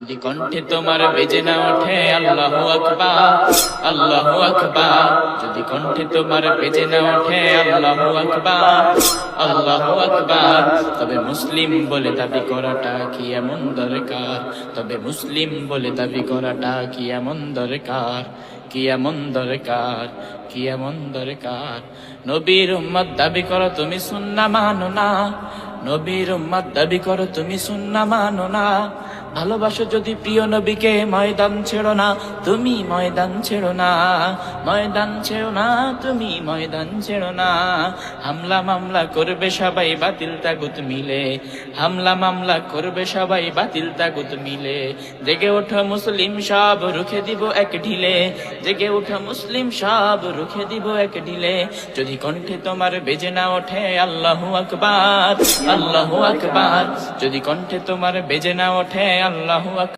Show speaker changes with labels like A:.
A: যদি কণ্ঠে তোমার বেজে না ওঠে আল্লাহু আকবার, আল্লাহু আকবার। যদি কণ্ঠে তোমার বেজে না ওঠে আল্লাহু আকবার, আল্লাহু আকবার, তবে মুসলিম বলে দাবি করাটা কি এমন দরকার? তবে মুসলিম বলে দাবি করাটা কি এমন দরকার? কি এমন দরকার? কি এমন দরকার? নবীর উম্মত দাবি করো তুমি সুন্নাহ মানো না, নবীর উম্মত দাবি করো তুমি সুন্নাহ মানো না। ভালোবাসো যদি প্রিয় নবীকে, ময়দান ছেড়ো না, তুমি ময়দান ছেড়ো না, ময়দান ছেড়ো না, তুমি ময়দান ছেড়ো না। হামলা মামলা করবে সবাই বাতিল তাগুত মিলে, হামলা মামলা করবে সবাই বাতিল তাগুত মিলে। জেগে ওঠো মুসলিম সব রুখে দিব এক ঢিলে, জেগে ওঠো মুসলিম সব রুখে দিব এক ঢিলে। যদি কণ্ঠে তোমার বেজে না ওঠে আল্লাহু আকবার, আল্লাহু আকবার। যদি কণ্ঠে তোমার বেজে না ওঠে আল্লাহু আকবার।